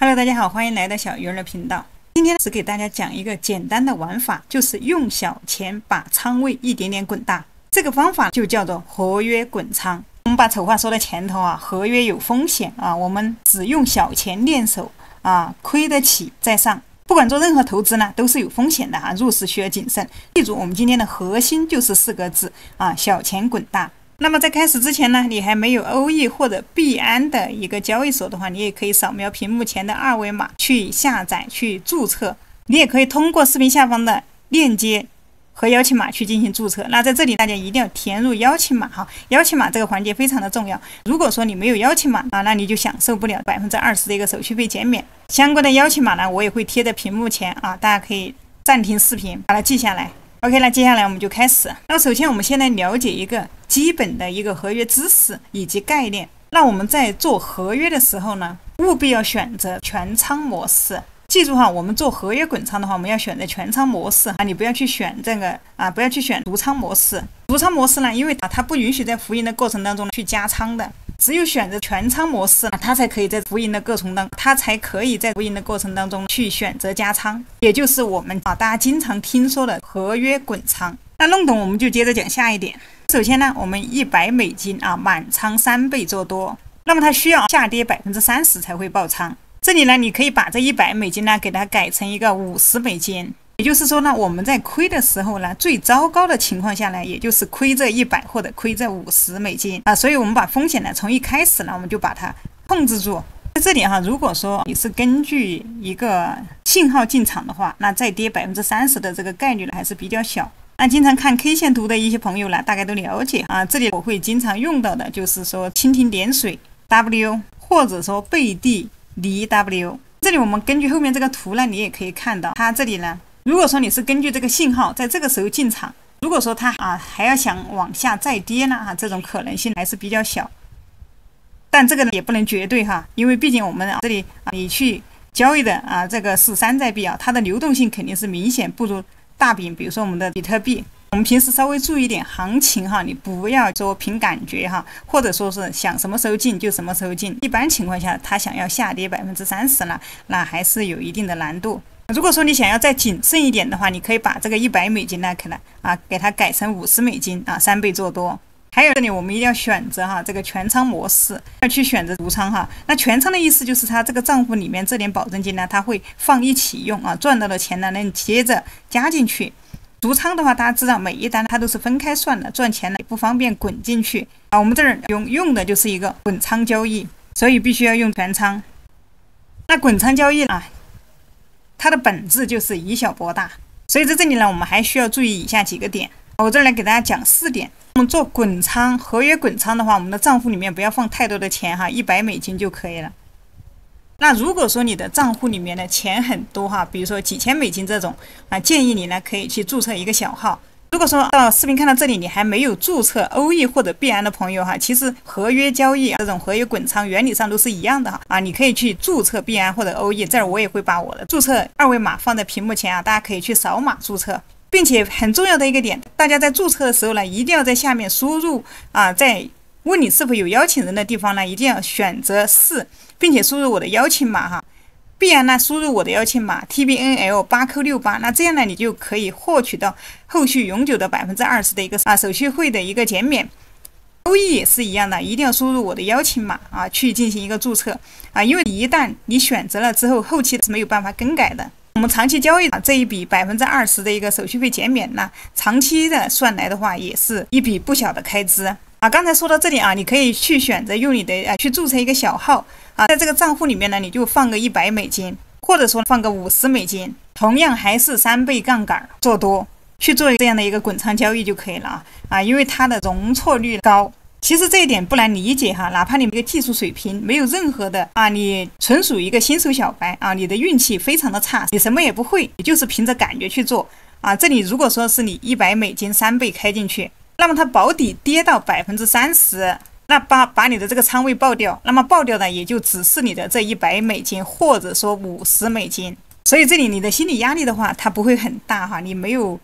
Hello， 大家好，欢迎来到小鱼儿的频道。今天是给大家讲一个简单的玩法，就是用小钱把仓位一点点滚大。这个方法就叫做合约滚仓。我们把丑话说到前头啊，合约有风险啊，我们只用小钱练手啊，亏得起再上。不管做任何投资呢，都是有风险的啊，入市需要谨慎。记住，我们今天的核心就是4个字啊，小钱滚大。那么在开始之前呢，你还没有欧易或者币安的一个交易所的话，你也可以扫描屏幕前的2维码去下载去注册。你也可以通过视频下方的链接和邀请码去进行注册。那在这里大家一定要填入邀请码哈，邀请码这个环节非常的重要。如果说你没有邀请码啊，那你就享受不了20%的一个手续费减免。相关的邀请码呢，我也会贴在屏幕前啊，大家可以暂停视频把它记下来。OK， 那接下来我们就开始。那首先我们先来了解一个基本的一个合约知识以及概念。那我们在做合约的时候呢，务必要选择全仓模式。记住哈，我们做合约滚仓的话，我们要选择全仓模式啊，你不要去选这个啊，不要去选独仓模式。独仓模式呢，因为它不允许在浮盈的过程当中去加仓的。只有选择全仓模式，它才可以在浮盈的过程当中去选择加仓，也就是我们大家经常听说的合约滚仓。那弄懂我们就接着讲下一点。首先呢，我们$100啊满仓3倍做多，那么它需要下跌30%才会爆仓。这里呢，你可以把这$100呢给它改成一个$50。也就是说呢，我们在亏的时候呢，最糟糕的情况下呢，也就是亏这100或者亏这$50啊，所以我们把风险呢从一开始呢，我们就把它控制住。在这里哈，如果说你是根据一个信号进场的话，那再跌30%的这个概率呢还是比较小。那经常看 K 线图的一些朋友呢，大概都了解啊，这里我会经常用到的就是说蜻蜓点水 W 或者说背地离 W。这里我们根据后面这个图呢，你也可以看到它这里呢。如果说你是根据这个信号在这个时候进场，如果说它还要想往下再跌呢这种可能性还是比较小，但这个也不能绝对哈，因为毕竟我们这里你去交易的这个是山寨币啊，它的流动性肯定是明显不如大饼，比如说我们的比特币。我们平时稍微注意一点行情哈，你不要说凭感觉哈，或者说是想什么时候进就什么时候进。一般情况下，它想要下跌30%呢，那还是有一定的难度。如果说你想要再谨慎一点的话，你可以把这个$100呢，给它改成$50啊，3倍做多。还有这里我们一定要选择哈这个全仓模式，要去选择独仓哈。那全仓的意思就是它这个账户里面这点保证金呢，它会放一起用啊，赚到的钱呢能接着加进去。独仓的话，大家知道每一单它都是分开算的，赚钱呢也不方便滚进去啊。我们这儿用的就是一个滚仓交易，所以必须要用全仓。那滚仓交易啊，它的本质就是以小博大，所以在这里呢，我们还需要注意以下几个点。我这儿来给大家讲4点。我们做滚仓、合约滚仓的话，我们的账户里面不要放太多的钱哈，$100就可以了。那如果说你的账户里面的钱很多哈，比如说几千美金这种建议你呢可以去注册一个小号。如果说到视频看到这里你还没有注册欧易或者币安的朋友哈，其实合约交易这种合约滚仓原理上都是一样的哈你可以去注册币安或者欧易，这儿我也会把我的注册2维码放在屏幕前大家可以去扫码注册。并且很重要的一个点，大家在注册的时候呢，一定要在下面输入在问你是否有邀请人的地方呢，一定要选择是，并且输入我的邀请码哈。币安呢，输入我的邀请码 TBNL8Q68，那这样呢，你就可以获取到后续永久的20%的一个手续费的一个减免。欧易也是一样的，一定要输入我的邀请码去进行一个注册因为一旦你选择了之后，后期是没有办法更改的。我们长期交易这一笔20%的一个手续费减免呢，长期的算来的话，也是一笔不小的开支刚才说到这里你可以去选择用你的去注册一个小号在这个账户里面呢，你就放个$100，或者说放个$50，同样还是3倍杠杆做多，去做这样的一个滚仓交易就可以了因为它的容错率高。其实这一点不难理解哈，哪怕你这个技术水平没有任何的你纯属一个新手小白你的运气非常的差，你什么也不会，你就是凭着感觉去做这里如果说是你$100 3倍开进去，那么它保底跌到30%，那把你的这个仓位爆掉，那么爆掉的也就只是你的这$100或者说$50。所以这里你的心理压力的话，它不会很大哈，你没有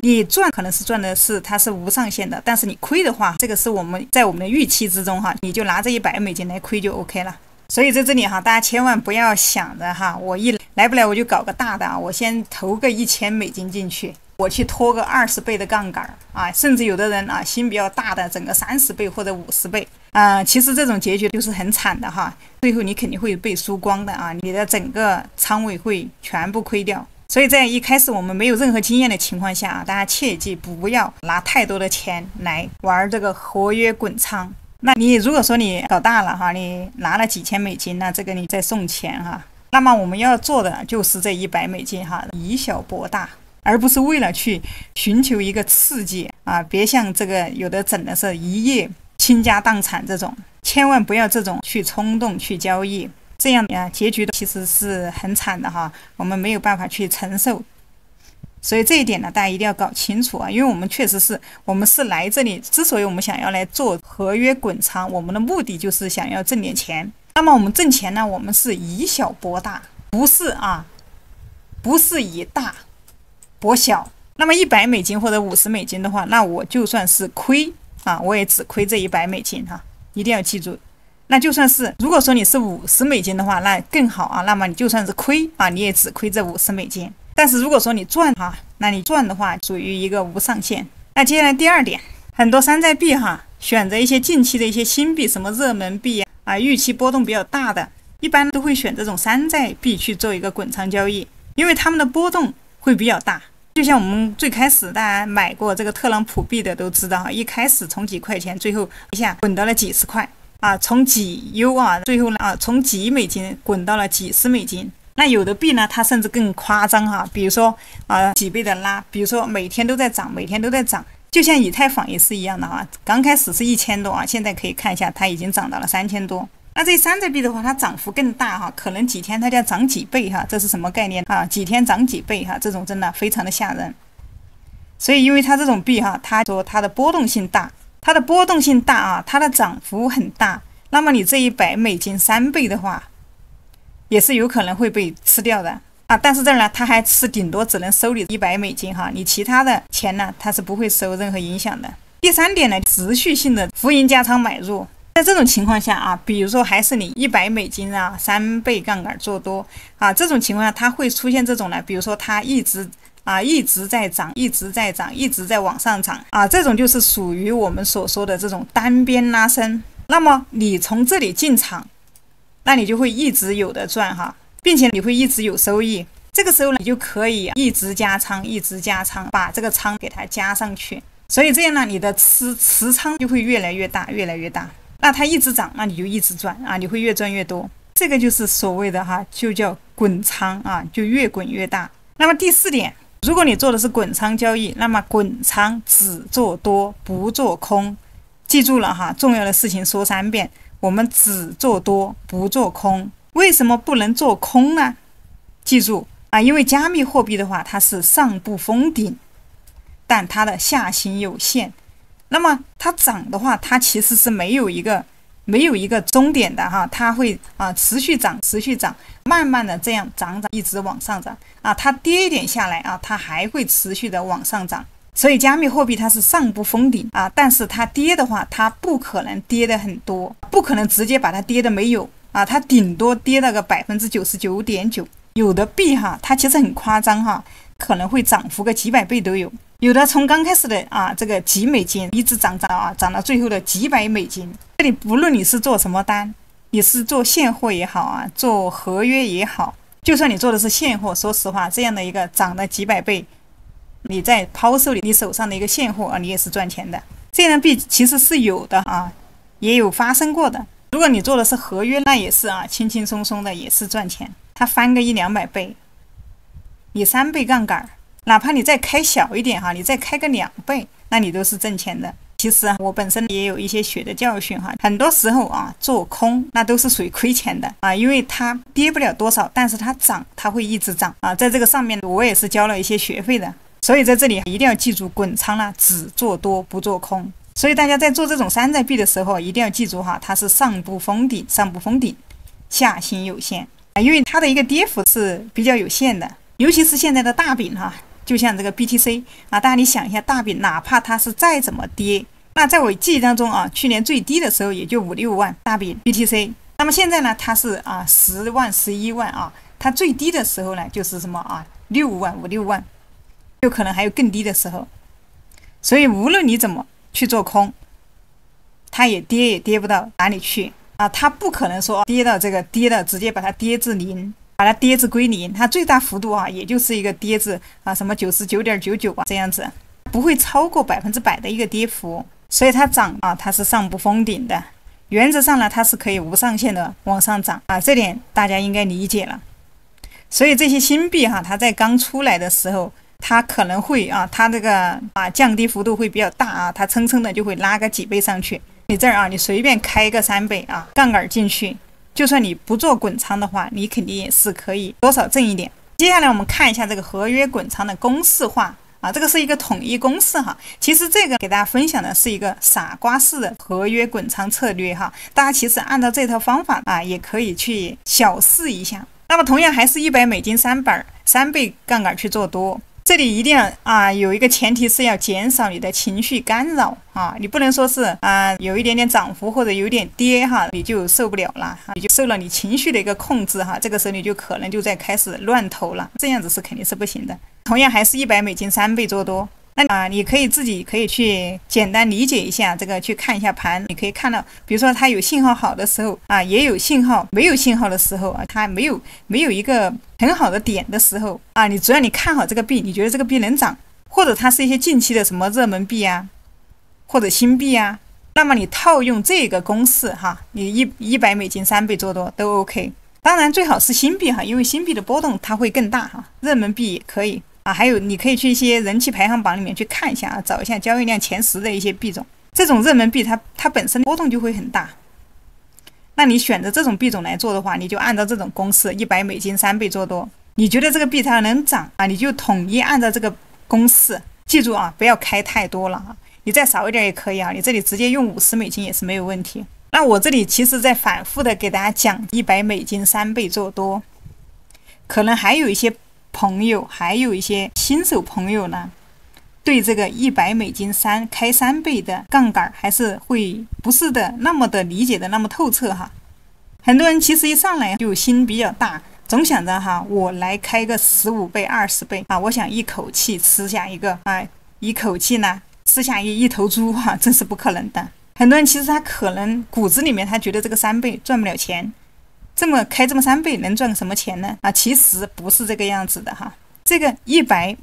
你赚可能是赚的是它是无上限的，但是你亏的话，这个是我们在我们的预期之中哈，你就拿这$100来亏就 OK 了。所以在这里哈，大家千万不要想着哈，我一来不来我就搞个大的啊，我先投个$1000进去，我去拖个20倍的杠杆啊，甚至有的人啊心比较大的，整个30倍或者50倍啊，其实这种结局就是很惨的哈，最后你肯定会被输光的啊，你的整个仓位会全部亏掉。所以在一开始我们没有任何经验的情况下啊，大家切记不要拿太多的钱来玩这个合约滚仓。那你如果说你搞大了哈，你拿了几千美金，那这个你再送钱哈。那么我们要做的就是这$100哈，以小博大，而不是为了去寻求一个刺激啊！别像这个有的整的是一夜倾家荡产这种，千万不要这种去冲动去交易，这样啊结局其实是很惨的哈，我们没有办法去承受。所以这一点呢，大家一定要搞清楚啊！因为我们确实是我们是来这里，之所以我们想要来做合约滚仓，我们的目的就是想要挣点钱。那么我们挣钱呢，我们是以小博大，不是以大博小。那么$100或者$50的话，那我就算是亏啊，我也只亏这$100哈，一定要记住。那就算是如果说你是$50的话，那更好啊，那么你就算是亏啊，你也只亏这$50。但是如果说你赚哈，那你赚的话属于一个无上限。那接下来第二点，很多山寨币哈，选择一些近期的一些新币，什么热门币啊，预期波动比较大的，一般都会选这种山寨币去做一个滚仓交易，因为他们的波动会比较大。就像我们最开始大家买过这个特朗普币的都知道，一开始从几块钱，最后一下滚到了几十块啊，从几优啊，最后呢啊，从几美金滚到了几十美金。那有的币呢，它甚至更夸张哈，比如说几倍的拉，比如说每天都在涨，每天都在涨，就像以太坊也是一样的啊，刚开始是1000多啊，现在可以看一下，它已经涨到了3000多。那这山寨币的话，它涨幅更大哈，可能几天它就要涨几倍哈，这是什么概念啊？几天涨几倍哈，这种真的非常的吓人。所以因为它这种币哈，它说它的波动性大，它的涨幅很大，那么你这$1003倍的话，也是有可能会被吃掉的啊，但是这儿呢，它还是顶多只能收你$100哈，你其他的钱呢，它是不会受任何影响的。第三点呢，持续性的浮盈加仓买入，在这种情况下啊，比如说还是你$100啊，3倍杠杆做多啊，这种情况下它会出现这种呢，比如说它一直在涨，一直在往上涨啊，这种就是属于我们所说的这种单边拉升。那么你从这里进场，那你就会一直有的赚哈，并且你会一直有收益。这个时候呢，你就可以一直加仓，把这个仓给它加上去。所以这样呢，你的持仓就会越来越大。那它一直涨，那你就一直赚啊，你会越赚越多。这个就是所谓的哈，就叫滚仓啊，就越滚越大。那么第四点，如果你做的是滚仓交易，那么滚仓只做多不做空。记住了哈，重要的事情说3遍。我们只做多不做空，为什么不能做空呢？记住啊，因为加密货币的话，它是上不封顶，但它的下行有限。那么它涨的话，它其实是没有一个终点的哈，它会持续涨，慢慢的这样涨，一直往上涨啊。它跌一点下来啊，它还会持续的往上涨。所以加密货币它是上不封顶啊，但是它跌的话，它不可能跌的很多，不可能直接把它跌的没有啊，它顶多跌了个99.9%。有的币哈，它其实很夸张哈，可能会涨幅个几百倍都有。有的从刚开始的这个几美金一直涨到最后的几百美金。这里不论你是做什么单，你是做现货也好啊，做合约也好，就算你做的是现货，说实话，这样的一个涨了几百倍。你在抛售你手上的一个现货啊，你也是赚钱的。这样的币其实是有的啊，也有发生过的。如果你做的是合约，那也是轻轻松松的也是赚钱。它翻个100-200倍，你3倍杠杆，哪怕你再开小一点哈，你再开个2倍，那你都是挣钱的。其实我本身也有一些血的教训哈，很多时候做空那都是属于亏钱的因为它跌不了多少，但是它涨，它会一直涨在这个上面我也是交了一些学费的。所以在这里一定要记住，滚仓呢只做多不做空。所以大家在做这种山寨币的时候，一定要记住哈，它是上不封顶，下行有限因为它的一个跌幅是比较有限的。尤其是现在的大饼哈，就像这个 BTC 大家你想一下，大饼哪怕它是再怎么跌，那在我记忆当中去年最低的时候也就5-6万大饼 BTC 那么现在呢，它是10万、11万啊，它最低的时候呢就是什么6万、5、6万，有可能还有更低的时候。所以无论你怎么去做空，它也跌不到哪里去啊，它不可能说跌到直接把它跌至0，把它跌至归零，它最大幅度也就是一个跌至什么99.99这样子，不会超过100%的一个跌幅。所以它涨它是上不封顶的，原则上呢它是可以无上限的往上涨这点大家应该理解了。所以这些新币它在刚出来的时候，它可能会它这个降低幅度会比较大它蹭蹭的就会拉个几倍上去。你这儿你随便开个3倍杠杆进去，就算你不做滚仓的话，你肯定也是可以多少挣一点。接下来我们看一下这个合约滚仓的公式化这个是一个统一公式其实这个给大家分享的是一个傻瓜式的合约滚仓策略大家其实按照这套方法也可以去小试一下。那么同样还是$1003倍杠杆去做多。这里一定要有一个前提是要减少你的情绪干扰你不能说是有一点点涨幅或者有点跌你就受不了了你就受了你情绪的一个控制这个时候你就可能就在开始乱投了，这样子是肯定是不行的。同样还是$1003倍做多，那你自己可以去简单理解一下这个，去看一下盘，你可以看到，比如说它有信号好的时候也有信号，没有信号的时候它没有一个很好的点的时候只要你看好这个币，你觉得这个币能涨，或者它是一些近期的什么热门币或者新币那么你套用这个公式你$1003倍做多都 OK。当然最好是新币因为新币的波动它会更大热门币也可以还有你可以去一些人气排行榜里面去看一下找一下交易量前10的一些币种，这种热门币它本身波动就会很大。那你选择这种币种来做的话，你就按照这种公式$1003倍做多，你觉得这个币它能涨你就统一按照这个公式，记住不要开太多了你再少一点也可以你这里直接用$50也是没有问题。那我这里其实在反复的给大家讲$1003倍做多，可能还有一些朋友，还有一些新手朋友呢，对这个$100开3倍的杠杆还是会不是的那么的理解的那么透彻很多人其实一上来就心比较大，总想着我来开个15倍、20倍我想一口气吃下一个一口气呢吃下一头猪这是不可能的。很多人其实他可能骨子里面他觉得这个3倍赚不了钱，开这么3倍能赚什么钱呢其实不是这个样子的这个$100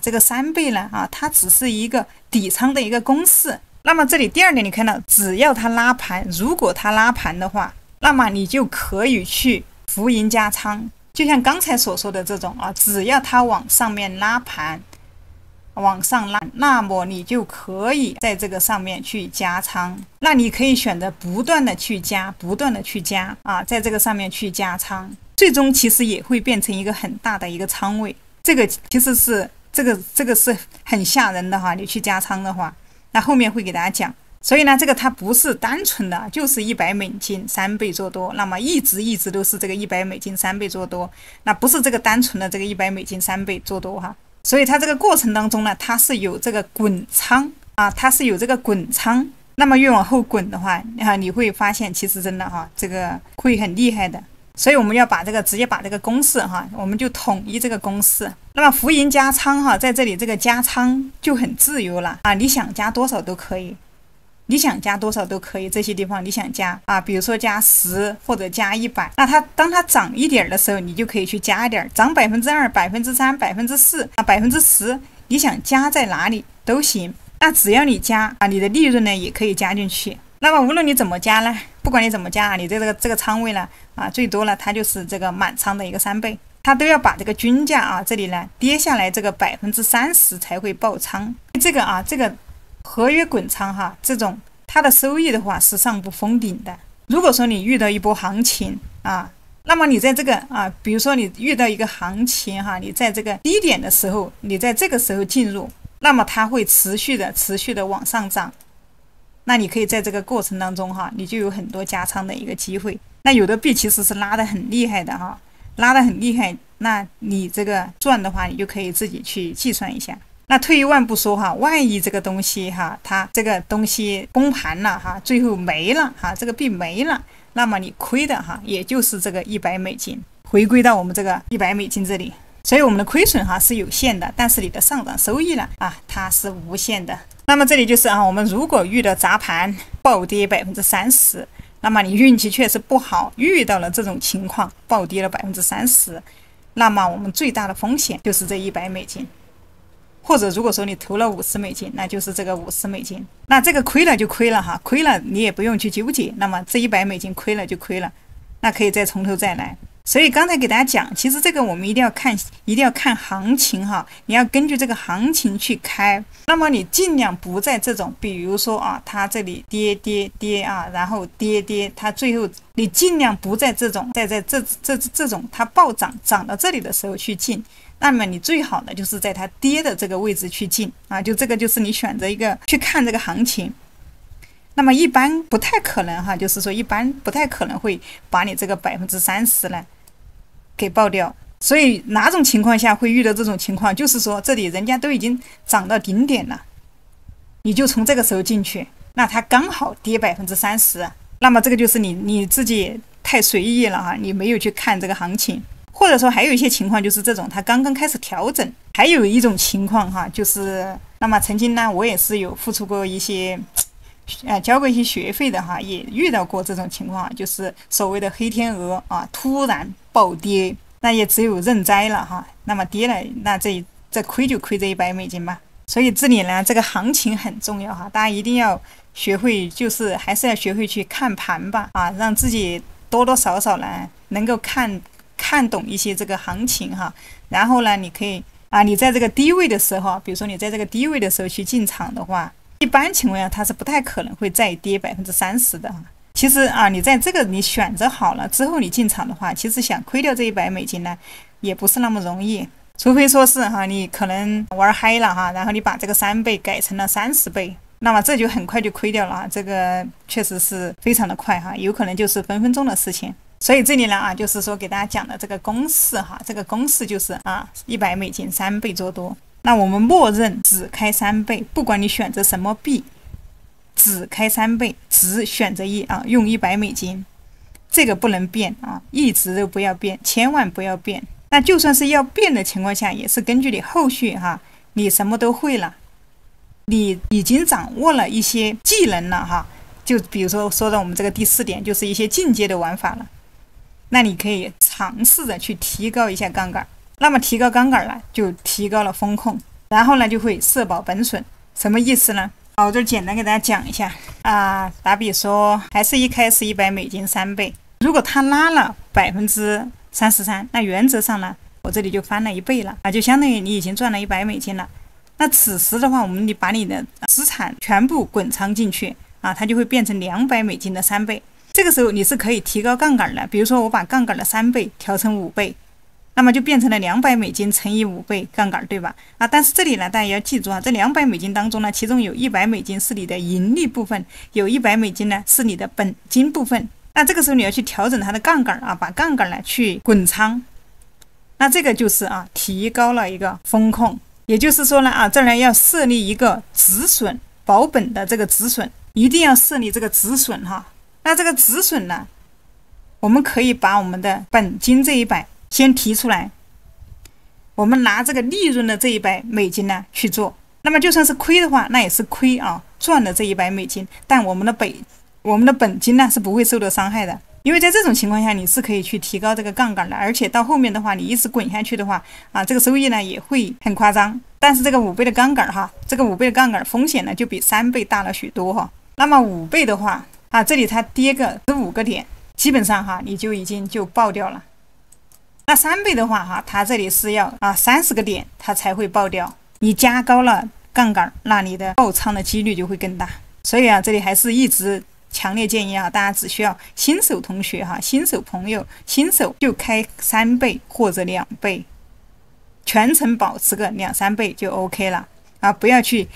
这个3倍呢它只是一个底仓的一个公式。那么这里第二点你看到，只要它拉盘，如果它拉盘的话，那么你就可以去浮盈加仓，就像刚才所说的这种只要它往上面拉盘往上拉，那么你就可以在这个上面去加仓。那你可以选择不断的去加，不断的去加在这个上面去加仓，最终其实也会变成一个很大的一个仓位。这个其实是这个是很吓人的你去加仓的话，那后面会给大家讲。所以呢，这个它不是单纯的就是$1003倍做多，那么一直都是这个$1003倍做多，那不是这个单纯的这个$1003倍做多所以它这个过程当中呢，它是有这个滚仓它是有这个滚仓。那么越往后滚的话你会发现其实真的这个会很厉害的。所以我们要把直接把这个公式我们就统一这个公式。那么浮盈加仓在这里这个加仓就很自由了你想加多少都可以，你想加多少都可以，这些地方你想加比如说加10或者加100，那当它涨一点的时候，你就可以去加一点，涨2%、3%、4%、10%，你想加在哪里都行。那只要你加你的利润呢也可以加进去。那么无论你怎么加呢，不管你怎么加你这个仓位呢最多了它就是这个满仓的一个3倍，它都要把这个均价这里呢跌下来这个30%才会爆仓。这个合约滚仓这种它的收益的话是上不封顶的。如果说你遇到一波行情那么你在这个比如说你遇到一个行情你在这个低点的时候，你在这个时候进入，那么它会持续的往上涨。那你可以在这个过程当中你就有很多加仓的一个机会。那有的币其实是拉得很厉害的拉得很厉害，那你这个赚的话，你就可以自己去计算一下。那退一万步说万一这个东西它这个东西崩盘了最后没了这个币没了，那么你亏的哈，也就是这个$100，回归到我们这个$100这里。所以我们的亏损哈是有限的，但是你的上涨收益呢它是无限的。那么这里就是我们如果遇到砸盘暴跌30%，那么你运气确实不好，遇到了这种情况，暴跌了30%，那么我们最大的风险就是这$100。或者如果说你投了$50，那就是这个$50。那这个亏了就亏了哈，亏了你也不用去纠结，那么这$100亏了就亏了，那可以再从头再来。所以刚才给大家讲，其实这个我们一定要看行情哈，你要根据这个行情去开。那么你尽量不在这种，比如说它这里跌然后跌，它最后你尽量不在这种这种它暴涨到这里的时候去进。那么你最好的就是在它跌的这个位置去进就这个就是你选择一个去看这个行情。那么一般不太可能哈，就是说一般不太可能会把你这个30%呢给爆掉。所以哪种情况下会遇到这种情况，就是说这里人家都已经涨到顶点了，你就从这个时候进去，那它刚好跌30%，那么这个就是你自己太随意了哈，你没有去看这个行情。或者说还有一些情况就是这种它刚刚开始调整。还有一种情况哈，就是那么曾经呢我也是有付出过一些交过一些学费的哈，也遇到过这种情况，就是所谓的黑天鹅突然暴跌，那也只有认栽了哈。那么跌了，那这亏就亏这$100吧。所以这里呢，这个行情很重要哈，大家一定要学会，就是还是要学会去看盘吧让自己多多少少呢能够看懂一些这个行情哈。然后呢，你可以你在这个低位的时候，比如说你在这个低位的时候去进场的话，一般情况下它是不太可能会再跌30%的其实你在这个你选择好了之后你进场的话，其实想亏掉这$100呢也不是那么容易。除非说是你可能玩嗨了然后你把这个3倍改成了30倍，那么这就很快就亏掉了这个确实是非常的快有可能就是分分钟的事情。所以这里呢就是说给大家讲的这个公式这个公式就是$100 3倍做多。那我们默认只开3倍，不管你选择什么币，只开3倍，只选择用$100，这个不能变一直都不要变，千万不要变。那就算是要变的情况下，也是根据你后续你什么都会了，你已经掌握了一些技能了就比如说到我们这个第4点，就是一些进阶的玩法了。那你可以尝试着去提高一下杠杆，那么提高杠杆了，就提高了风控，然后呢就会社保本损。什么意思呢？我这简单给大家讲一下打比说，还是一开始$100 3倍，如果它拉了33%，那原则上呢，我这里就翻了1倍了就相当于你已经赚了$100了。那此时的话，你把你的资产全部滚仓进去它就会变成$200的3倍。这个时候你是可以提高杠杆的，比如说我把杠杆的3倍调成5倍，那么就变成了$200乘以5倍杠杆，对吧？但是这里呢，大家要记住这$200当中呢，其中有$100是你的盈利部分，有$100呢是你的本金部分。那这个时候你要去调整它的杠杆把杠杆呢去滚仓，那这个就是提高了一个风控。也就是说呢这儿呢要设立一个止损保本的这个止损，一定要设立这个止损那这个止损呢，我们可以把我们的本金这100先提出来，我们拿这个利润的这$100呢去做。那么就算是亏的话，那也是亏赚了这$100，但我们的本金呢是不会受到伤害的。因为在这种情况下，你是可以去提高这个杠杆的，而且到后面的话，你一直滚下去的话这个收益呢也会很夸张。但是这个5倍的杠杆这个5倍的杠杆风险呢就比3倍大了许多那么5倍的话这里它跌个15个点，基本上你就已经爆掉了。那3倍的话它这里是要30个点它才会爆掉，你加高了杠杆，那你的爆仓的几率就会更大。所以这里还是一直强烈建议大家只需要新手同学新手朋友，新手就开3倍或者2倍，全程保持个2、3倍就 OK 了不要去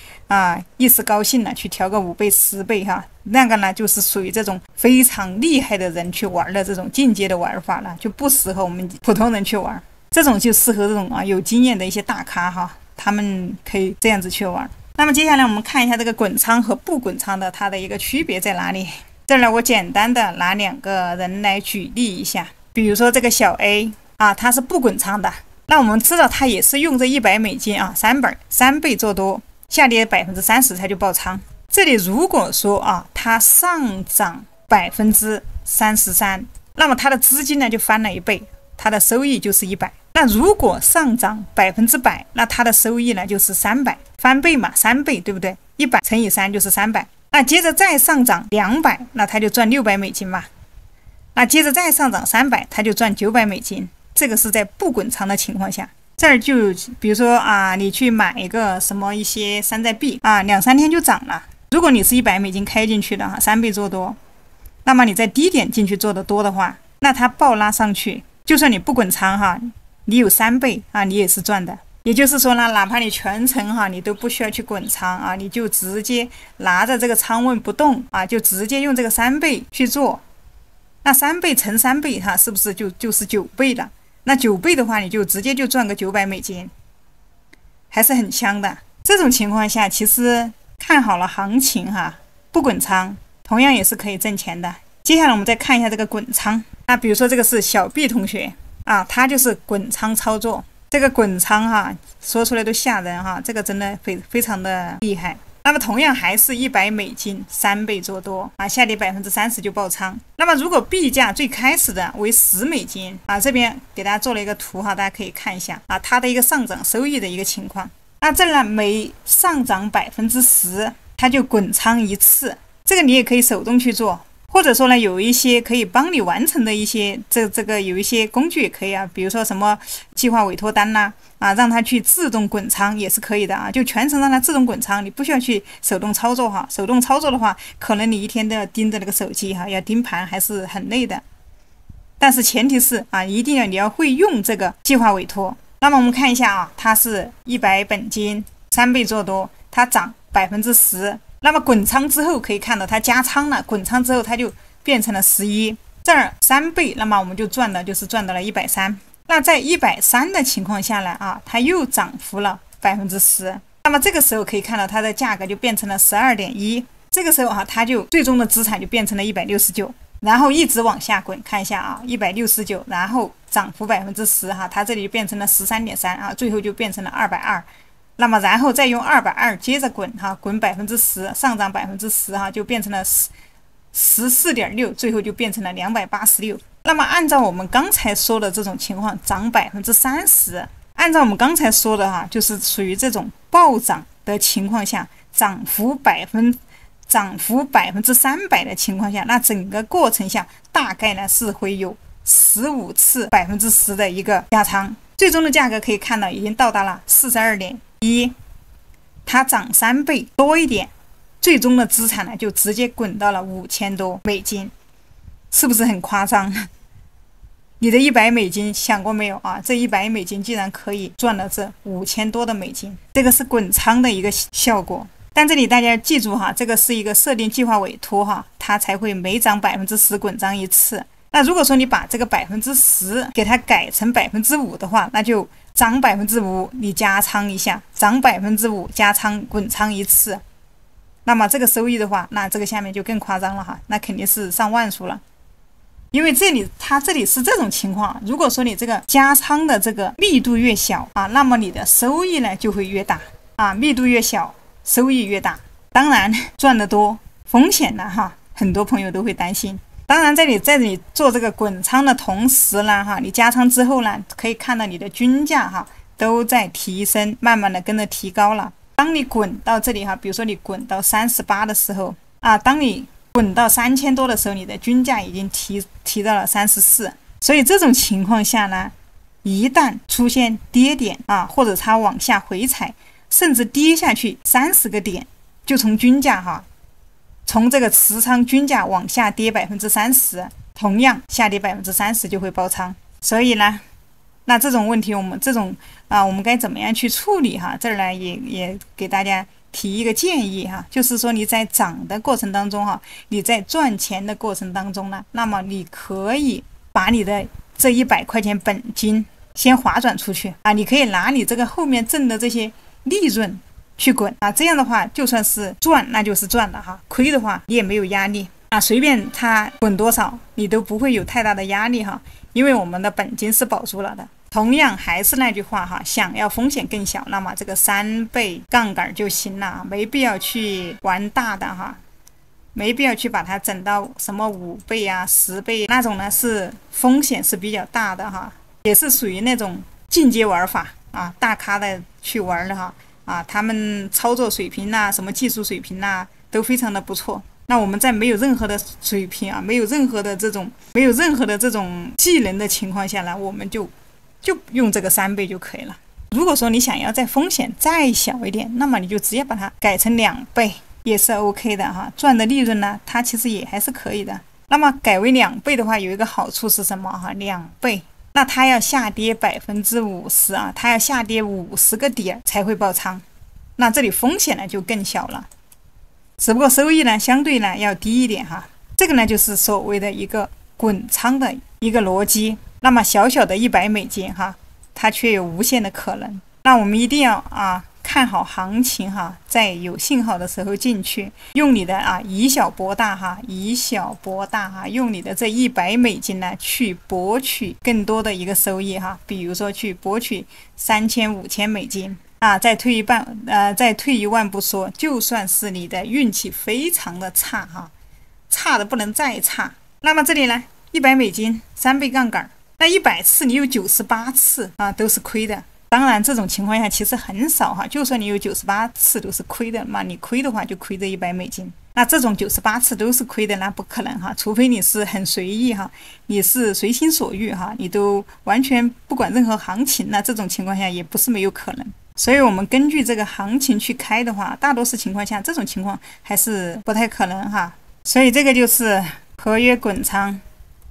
一时高兴了去调个5倍10倍那个呢就是属于这种非常厉害的人去玩的这种进阶的玩法了，就不适合我们普通人去玩，这种就适合这种有经验的一些大咖他们可以这样子去玩。那么接下来我们看一下这个滚仓和不滚仓的它的一个区别在哪里。这儿呢，我简单的拿2个人来举例一下，比如说这个小 A 啊，它是不滚仓的，那我们知道它也是用这$100啊，3本，3倍做多，下跌30%它就爆仓。这里如果说啊，它上涨33%，那么它的资金呢就翻了1倍，它的收益就是100。那如果上涨100%，那它的收益呢就是300，翻倍嘛，3倍，对不对？100乘以3就是300。那接着再上涨200，那它就赚$600嘛。那接着再上涨300，它就赚$900。这个是在不滚仓的情况下。这儿就比如说啊，你去买一个什么一些山寨币啊，2-3天就涨了。如果你是$100开进去的哈，3倍做多，那么你在低点进去做的多的话，那它暴拉上去，就算你不滚仓哈，你有3倍啊，你也是赚的。也就是说呢，哪怕你全程哈，你都不需要去滚仓啊，你就直接拿着这个仓位不动啊，就直接用这个3倍去做。那3倍乘3倍哈，是不是就是9倍的？那9倍的话，你就直接就赚个$900，还是很香的。这种情况下，其实看好了行情哈，不滚仓，同样也是可以挣钱的。接下来我们再看一下这个滚仓。那比如说这个是小 B 同学啊，他就是滚仓操作。这个滚仓哈，说出来都吓人哈，这个真的非常的厉害。那么同样还是$100，3倍做多啊，下跌30%就爆仓。那么如果币价最开始的为$10啊，这边给大家做了一个图哈，大家可以看一下啊，它的一个上涨收益的一个情况。那这呢，每上涨10%，它就滚仓1次。这个你也可以手动去做。或者说呢，有一些可以帮你完成的一些这个有一些工具也可以啊，比如说什么计划委托单呐啊，让它去自动滚仓也是可以的啊，就全程让它自动滚仓，你不需要去手动操作哈。手动操作的话，可能你一天都要盯着那个手机哈，要盯盘还是很累的。但是前提是啊，一定要你要会用这个计划委托。那么我们看一下啊，它是100本金，3倍做多，它涨10%。那么滚仓之后可以看到它加仓了，滚仓之后它就变成了11，这儿3倍，那么我们就赚到了130。那在130的情况下来啊，它又涨幅了10%，那么这个时候可以看到它的价格就变成了12.1，这个时候啊，它就最终的资产就变成了169，然后一直往下滚，看一下啊，169，然后涨幅10%哈，它这里就变成了13.3啊，最后就变成了220。那么然后再用220接着滚哈，滚10%，上涨10%哈，就变成了14.6，最后就变成了286。那么按照我们刚才说的这种情况，涨30%，按照我们刚才说的哈，就是属于这种暴涨的情况下，涨幅300%的情况下，那整个过程下大概呢是会有15次10%的一个加仓，最终的价格可以看到已经到达了42.1，它涨3倍多一点，最终的资产呢就直接滚到了$5000多，是不是很夸张？你的$100想过没有啊？这$100竟然可以赚了这$5000多的美金，这个是滚仓的一个效果。但这里大家要记住哈，这个是一个设定计划委托哈，它才会每涨10%滚仓1次。那如果说你把这个10%给它改成5%的话，那就涨5%，你加仓一下，涨5%加仓滚仓1次，那么这个收益的话，那这个下面就更夸张了哈，那肯定是上万数了。因为它这里是这种情况，如果说你这个加仓的这个密度越小啊，那么你的收益呢就会越大啊，密度越小，收益越大。当然赚得多，风险呢哈，很多朋友都会担心。当然在你做这个滚仓的同时呢哈，你加仓之后呢，可以看到你的均价哈都在提升，慢慢的跟着提高了。当你滚到这里哈，比如说你滚到38的时候啊，当你滚到3000多的时候，你的均价已经提到了34。所以这种情况下呢，一旦出现跌点啊，或者它往下回踩，甚至跌下去30个点，就从均价哈，从这个持仓均价往下跌30%，同样下跌30%就会爆仓。所以呢，那这种问题我们该怎么样去处理哈？这儿呢也给大家提一个建议哈，就是说你在涨的过程当中哈，你在赚钱的过程当中呢，那么你可以把你的这100块钱本金先划转出去啊，你可以拿你这个后面挣的这些利润去滚啊，这样的话就算是赚那就是赚了哈，亏的话你也没有压力。随便它滚多少，你都不会有太大的压力哈，因为我们的本金是保住了的。同样还是那句话哈，想要风险更小，那么这个3倍杠杆就行了，没必要去玩大的哈，没必要去把它整到什么5倍啊、10倍那种呢，是风险是比较大的哈，也是属于那种进阶玩法啊，大咖的去玩的哈他们操作水平什么技术水平都非常的不错。那我们在没有任何的水平没有任何的这种技能的情况下呢，我们就用这个3倍就可以了。如果说你想要在风险再小一点，那么你就直接把它改成2倍也是 OK 的哈，赚的利润呢，它其实也还是可以的。那么改为2倍的话，有一个好处是什么哈？2倍，那它要下跌50%它要下跌50个点才会爆仓，那这里风险呢就更小了，只不过收益呢相对呢要低一点哈。这个呢就是所谓的一个滚仓的一个逻辑。那么小小的$100哈，它却有无限的可能。那我们一定要看好行情哈，在有信号的时候进去，用你的以小博大哈，以小博大哈，用你的这$100呢去博取更多的一个收益哈。比如说去博取$3000、$5000再退一万步说，就算是你的运气非常的差哈，差的不能再差，那么这里呢$100 3倍杠杆，那100次你有98次都是亏的。当然这种情况下其实很少哈，就算你有98次都是亏的嘛，你亏的话就亏这$100。那这种98次都是亏的那不可能哈，除非你是很随意哈，你是随心所欲哈，你都完全不管任何行情，那这种情况下也不是没有可能。所以我们根据这个行情去开的话，大多数情况下这种情况还是不太可能哈。所以这个就是合约滚仓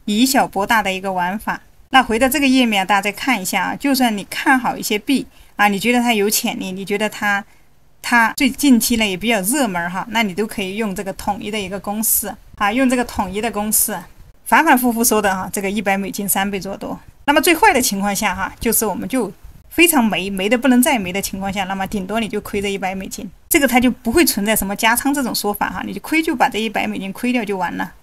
以小博大的一个玩法。那回到这个页面大家再看一下就算你看好一些币你觉得它有潜力，你觉得它最近期呢也比较热门哈，那你都可以用这个统一的一个公式用这个统一的公式反反复复说的这个$100 3倍做多。那么最坏的情况下就是我们就非常没的不能再没的情况下，那么顶多你就亏这$100，这个它就不会存在什么加仓这种说法你就亏就把这$100亏掉就完了。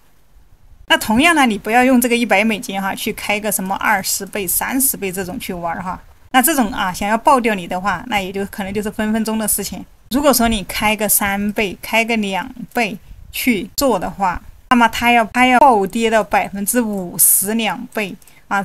那同样呢，你不要用这个$100去开个什么20倍、30倍这种去玩那这种想要爆掉你的话，那也就可能就是分分钟的事情。如果说你开个3倍、开个2倍去做的话，那么它要暴跌到50%2倍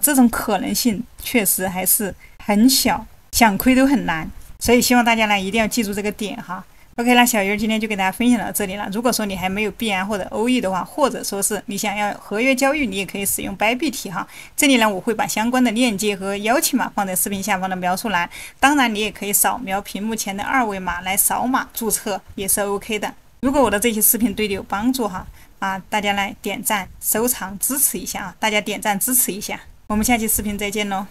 这种可能性确实还是很小，想亏都很难。所以希望大家呢一定要记住这个点哈。OK， 那小鱼儿今天就给大家分享到这里了。如果说你还没有币安或者欧易的话，或者说是你想要合约交易，你也可以使用 Bybit 哈。这里呢我会把相关的链接和邀请码放在视频下方的描述栏。当然你也可以扫描屏幕前的2维码来扫码注册，也是 OK 的。如果我的这些视频对你有帮助大家来点赞、收藏、支持一下大家点赞支持一下。我们下期视频再见喽。